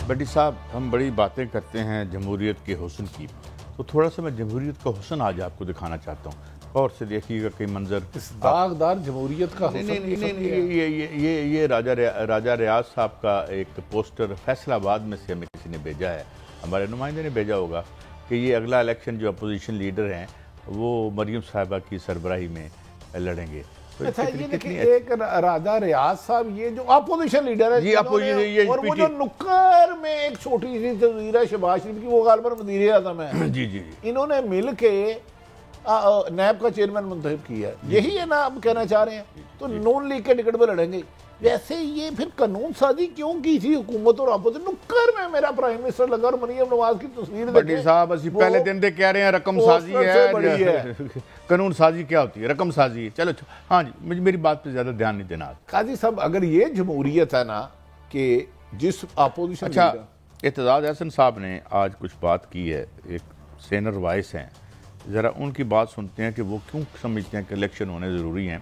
بٹی صاحب ہم بڑی باتیں کرتے ہیں جمہوریت کے حسن کی، تو تھوڑا سا میں جمہوریت کا حسن آج آپ کو دکھانا چاہتا ہوں. اور سے دیکھیے گا کئی منظر اس داغدار جمہوریت کا حسن. یہ راجہ ریاض صاحب کا ایک پوسٹر فیصل آباد میں سے ہمیں کسی نے بھیجا ہے، ہمارے نمائندے نے بھیجا ہوگا کہ یہ اگلا الیکشن جو اپوزیشن لیڈر ہیں وہ مریم صاحبہ کی سربراہی میں لڑیں گے. اچھا یہ دیکھیں ایک راجہ ریاض صاحب یہ جو اپوزیشن لیڈر ہے جی اپوزیشن اور وہ جو نکر میں ایک چھوٹی سی تصویر ہے شہباز شریف کی، وہ غالباً وزیر اعظم ہے. جی جی انہوں نے مل کے نیب کا چیئرمین منتخب کیا ہے. یہی ہے نا آپ کہنا چاہ رہے ہیں؟ تو نون لیگ کے ٹکٹ پہ لڑیں گے. ویسے یہ پھر قانون سازی کیوں کی تھی حکومت اور اپوزیشن؟ نکر میں میرا پرائم منسٹر لگا اور مریم نواز کی تصویر بٹی صاحب اسی پہلے دن دے کہہ رہے ہیں رقم سازی ہے. قانون سازی کیا ہوتی ہے؟ رقم سازی ہے. چلو ہاں جی، میری بات پہ زیادہ دھیان نہیں دینا. قاضی صاحب اگر یہ جمہوریت ہے نا کہ جس اپوزیشن اچھا اعتزاز احسن صاحب نے آج کچھ بات کی ہے، ایک سینئر وائس ہیں، ذرا ان کی بات سنتے ہیں کہ وہ کیوں سمجھتے ہیں کہ الیکشن ہونے ضروری ہیں.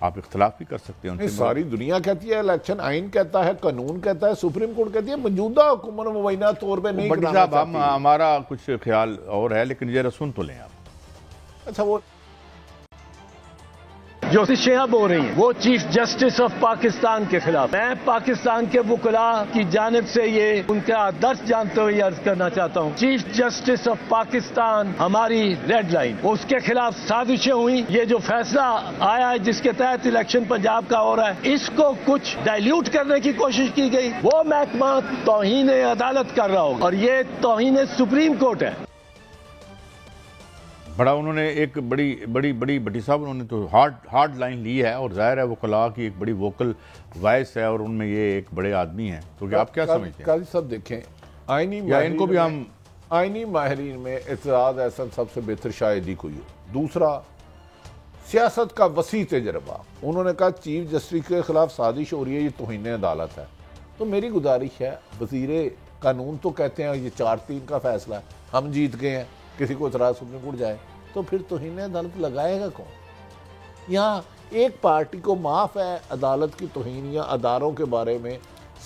آپ اختلاف بھی کر سکتے ہیں ان سے. ساری دنیا کہتی ہے الیکشن، آئین کہتا ہے، قانون کہتا ہے، سپریم کورٹ کہتی ہے. موجودہ حکومت مبینہ طور پہ نہیں بٹی کرانا صاحب ہمارا کچھ خیال اور ہے، لیکن ذرا سن تو لیں آپ. اچھا وہ جو شہاب ہو رہی ہیں وہ چیف جسٹس آف پاکستان کے خلاف. میں پاکستان کے وکلاء کی جانب سے یہ ان کا درس جانتے ہوئے عرض کرنا چاہتا ہوں، چیف جسٹس آف پاکستان ہماری ریڈ لائن، اس کے خلاف سازشیں ہوئی. یہ جو فیصلہ آیا ہے جس کے تحت الیکشن پنجاب کا ہو رہا ہے، اس کو کچھ ڈائلیوٹ کرنے کی کوشش کی گئی. وہ محکمہ توہین عدالت کر رہا ہوگا اور یہ توہین سپریم کورٹ ہے. بڑا انہوں نے ایک بڑی بٹی صاحب انہوں نے تو ہارڈ لائن لی ہے، اور ظاہر ہے وکلاء کی ایک بڑی ووکل وائس ہے اور ان میں یہ ایک بڑے آدمی ہیں. تو آپ کیا سمجھتے ہیں؟ قاضی صاحب دیکھیں ان کو بھی ہم آئینی ماہرین میں اعتزاز احسن سب سے بہتر شاید ہی کوئی ہو. دوسرا سیاست کا وسیع تجربہ. انہوں نے کہا چیف جسٹس کے خلاف سازش ہو رہی ہے، یہ توہین عدالت ہے. تو میری گزارش ہے، وزیر قانون تو کہتے ہیں یہ 4-3 کا فیصلہ ہے، ہم جیت گئے ہیں، کسی کو اعتراض سپریم کورٹ جائے تو پھر توہین عدالت لگائے گا کون؟ یہاں ایک پارٹی کو معاف ہے عدالت کی توہین یا اداروں کے بارے میں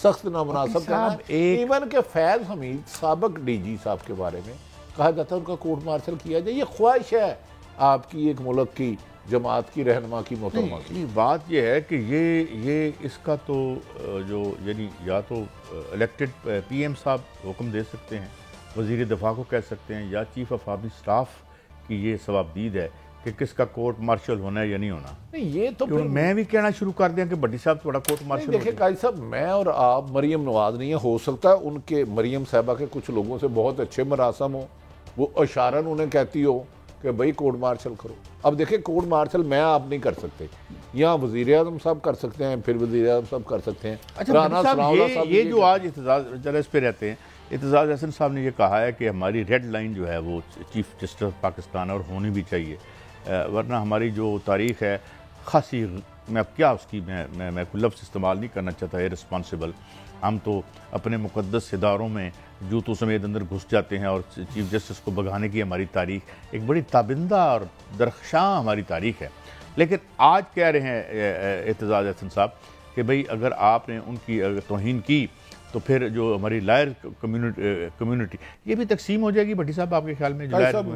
سخت نامناسب کہنا. ایون کہ فیض حمید سابق ڈی جی صاحب کے بارے میں کہا جاتا ہے ان کا کورٹ مارشل کیا جائے. یہ خواہش ہے آپ کی ایک ملک کی جماعت کی رہنما کی محترمہ کی. بات یہ ہے کہ یہ اس کا تو جو یعنی یا تو الیکٹڈ پی ایم صاحب حکم دے سکتے ہیں، وزیر دفاع کو کہہ سکتے ہیں، یا چیف آف آرمی سٹاف کی یہ ثوابدید ہے کہ کس کا کورٹ مارشل ہونا ہے یا نہیں ہونا. یہ تو میں بھی کہنا شروع کر دیا کہ بٹی صاحب تھوڑا کورٹ مارشل. دیکھیں قاضی صاحب، میں اور آپ مریم نواز نہیں ہے، ہو سکتا ہے ان کے مریم صاحبہ کے کچھ لوگوں سے بہت اچھے مراسم ہوں، وہ اشارن انہیں کہتی ہو کہ بھائی کورٹ مارشل کرو. اب دیکھیں کورٹ مارشل میں آپ نہیں کر سکتے، یہاں وزیر اعظم صاحب کر سکتے ہیں، پھر وزیر اعظم صاحب کر سکتے ہیں. اچھا یہ جو آج اعتزاز اس پہ رہتے ہیں، اعتزاز احسن صاحب نے یہ کہا ہے کہ ہماری ریڈ لائن جو ہے وہ چیف جسٹس آف پاکستان اور ہونی بھی چاہیے، ورنہ ہماری جو تاریخ ہے خاصی، میں اب کیا اس کی میں کوئی لفظ استعمال نہیں کرنا چاہتا، irresponsible. ہم تو اپنے مقدس اداروں میں جوتوں سمیت اندر گھس جاتے ہیں، اور چیف جسٹس کو بھگانے کی ہماری تاریخ ایک بڑی تابندہ اور درخشاں ہماری تاریخ ہے. لیکن آج کہہ رہے ہیں اعتزاز احسن صاحب کہ بھئی اگر آپ نے ان کی توہین کی تو پھر جو ہماری لائر کمیونٹی یہ بھی تقسیم ہو جائے گی. بٹی صاحب آپ کے خیال میں؟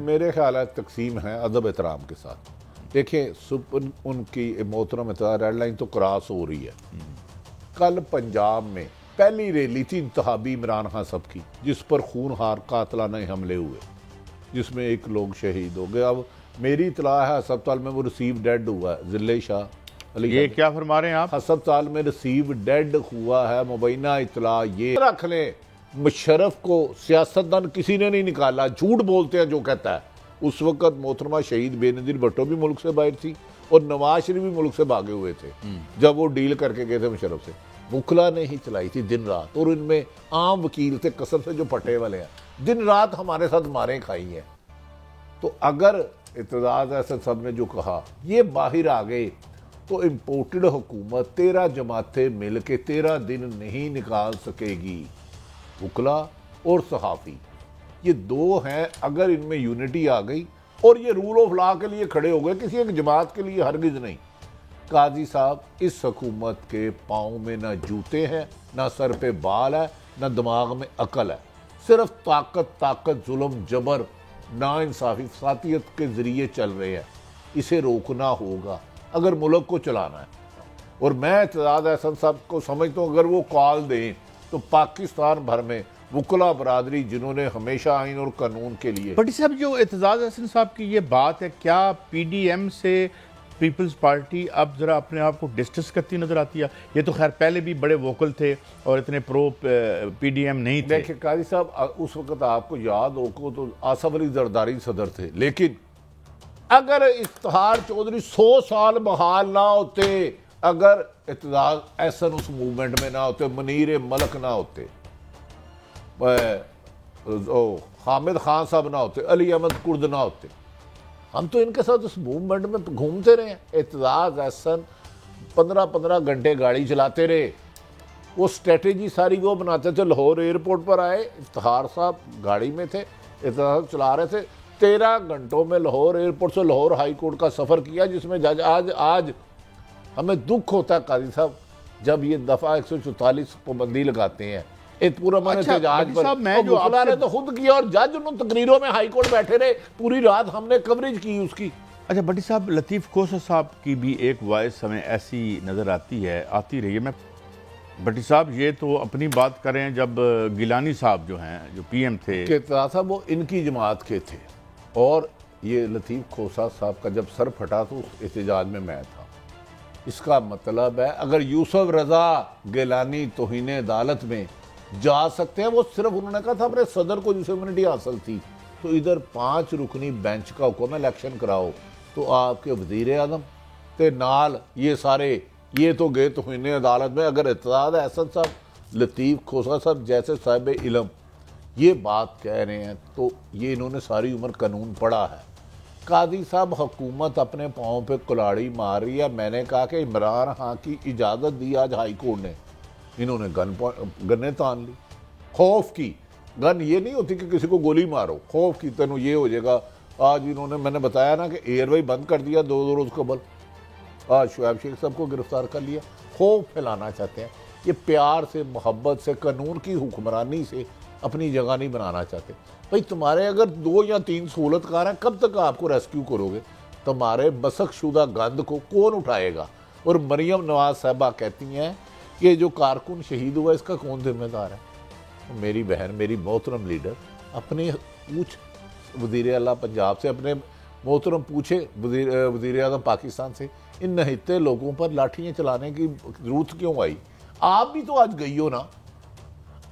میرے خیالات تقسیم ہے ادب احترام کے ساتھ. دیکھیں ان کی محترم ریڈ لائن تو کراس ہو رہی ہے. کل پنجاب میں پہلی ریلی تھی انتخابی عمران خان صاحب کی، جس پر خونخوار قاتلانہ حملے ہوئے، جس میں ایک لوگ شہید ہو گئے. اب میری اطلاع ہے ہسپتال میں وہ ریسیو ڈیڈ ہوا ہے. ضلع شاہ یہ کیا فرما رہے ہیں آپ؟ ہسپتال میں ریسیو ڈیڈ ہوا ہے. مبینہ اطلاع یہ رکھ لیں، مشرف کو سیاستدان کسی نے نہیں نکالا، جھوٹ بولتے ہیں جو کہتا ہے. اس وقت محترمہ شہید بے نظیر بھٹو بھی ملک سے باہر تھی اور نواز شریف بھی ملک سے بھاگے ہوئے تھے جب وہ ڈیل کر کے گئے تھے مشرف سے. وکلا نے ہی چلائی تھی دن رات، اور ان میں عام وکیل تھے قسم سے جو پٹے والے ہیں، دن رات ہمارے ساتھ ماریں کھائی ہیں. تو اگر اعتزاز احسن صاحب نے جو کہا یہ باہر آ گئے تو امپورٹڈ حکومت 13 جماعتیں مل کے 13 دن نہیں نکال سکے گی. وکلا اور صحافی یہ دو ہیں، اگر ان میں یونٹی آ گئی اور یہ رول آف لا کے لیے کھڑے ہو گئے، کسی ایک جماعت کے لیے ہرگز نہیں. قاضی صاحب اس حکومت کے پاؤں میں نہ جوتے ہیں، نہ سر پہ بال ہے، نہ دماغ میں عقل ہے، صرف طاقت ظلم جبر ناانصافی فسادیت کے ذریعے چل رہے ہیں. اسے روکنا ہوگا اگر ملک کو چلانا ہے. اور میں اعتزاز احسن صاحب کو سمجھتا ہوں اگر وہ کال دیں تو پاکستان بھر میں وکلا برادری جنہوں نے ہمیشہ آئین اور قانون کے لیے. بٹی صاحب جو اعتزاز احسن صاحب کی یہ بات ہے، کیا پی ڈی ایم سے پیپلز پارٹی اب ذرا اپنے آپ کو ڈسٹنس کرتی نظر آتی ہے؟ یہ تو خیر پہلے بھی بڑے ووکل تھے اور اتنے پرو پی ڈی ایم نہیں تھے. دیکھیں قاضی صاحب، اس وقت آپ کو یاد ہو تو آصف علی زرداری صدر تھے، لیکن اگر افتخار چودھری 100 سال بحال نہ ہوتے، اگر اعتزاز احسن اس موومنٹ میں نہ ہوتے، منیر ملک نہ ہوتے، حامد خان صاحب نہ ہوتے، علی احمد کرد نہ ہوتے، ہم تو ان کے ساتھ اس موومنٹ میں گھومتے رہے ہیں. اعتزاز احسن 15 گھنٹے گاڑی چلاتے رہے، وہ اسٹریٹجی ساری وہ بناتے تھے. لاہور ایئرپورٹ پر آئے، افتخار صاحب گاڑی میں تھے، اعتزاز چلا رہے تھے، 13 گھنٹوں میں لاہور ایئرپورٹ سے لاہور ہائی کورٹ کا سفر کیا، جس میں جج آج ہمیں دکھ ہوتا ہے قاضی صاحب جب یہ دفعہ 144 پابندی لگاتے ہیں. پورا من احتجاج پر وکلا نے تو خود کیا اور جج انہوں تقریروں میں ہائی کورٹ بیٹھے رہے، پوری رات ہم نے کوریج کی اس کی. اچھا بٹی صاحب، لطیف کھوسہ صاحب کی بھی ایک وائس ہمیں ایسی نظر آتی رہی ہے. میں بٹی صاحب یہ تو اپنی بات کریں، جب گیلانی صاحب جو ہیں جو پی ایم تھے کہ صاحب وہ ان کی جماعت کے تھے، اور یہ لطیف کھوسہ صاحب کا جب سر پھٹا تو اس احتجاج میں تھا. اس کا مطلب ہے اگر یوسف رضا گیلانی توہین عدالت میں جا سکتے ہیں، وہ صرف انہوں نے کہا تھا اپنے صدر کو جسے امیونٹی حاصل تھی، تو ادھر 5 رکنی بینچ کا حکم ہے الیکشن کراؤ، تو آپ کے وزیر اعظم تے نال یہ سارے یہ تو گئے توہین عدالت میں. اگر اعتزاز احسن صاحب، لطیف کھوسہ صاحب جیسے صاحب علم یہ بات کہہ رہے ہیں تو یہ انہوں نے ساری عمر قانون پڑھا ہے. قاضی صاحب حکومت اپنے پاؤں پہ کلاڑی مار رہی ہے. میں نے کہا کہ عمران خان کی اجازت دی آج ہائی کورٹ نے، انہوں نے گنیں تان لی. خوف کی گن یہ نہیں ہوتی کہ کسی کو گولی مارو، خوف کی تنو یہ ہو جائے گا. آج انہوں نے، میں نے بتایا نا کہ ایئر وے بند کر دیا 2 روز قبل، آج شعیب شیخ صاحب کو گرفتار کر لیا. خوف پھیلانا چاہتے ہیں. یہ پیار سے، محبت سے، قانون کی حکمرانی سے اپنی جگہ نہیں بنانا چاہتے. بھئی تمہارے اگر 2 یا 3 سہولت کار ہیں، کب تک آپ کو ریسکیو کرو گے؟ تمہارے مسخ شدہ گند کو کون اٹھائے گا؟ اور مریم نواز صاحبہ کہتی ہیں کہ جو کارکن شہید ہوا اس کا کون ذمہ دار ہے؟ میری بہن، میری محترم لیڈر، اپنے پوچھ وزیر اعلیٰ پنجاب سے، اپنے محترم پوچھے وزیر اعظم پاکستان سے، ان نہتے لوگوں پر لاٹھیاں چلانے کی ضرورت کیوں آئی؟ آپ بھی تو آج گئی ہو نا.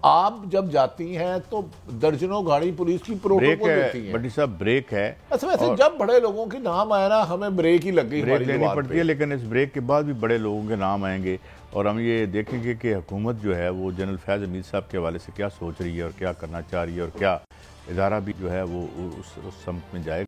آپ جب جاتی ہیں تو درجنوں گاڑی پولیس کی پروٹوکول دیتی ہیں. بٹی صاحب بریک ہے، ویسے جب بڑے لوگوں کے نام آئے نا ہمیں بریک ہی لگ گئی، بریک لینی پڑتی ہے. لیکن اس بریک کے بعد بھی بڑے لوگوں کے نام آئیں گے، اور ہم یہ دیکھیں گے کہ حکومت جو ہے وہ جنرل فیض حمید صاحب کے حوالے سے کیا سوچ رہی ہے اور کیا کرنا چاہ رہی ہے، اور کیا ادارہ بھی جو ہے وہ اس سمت میں جائے گا.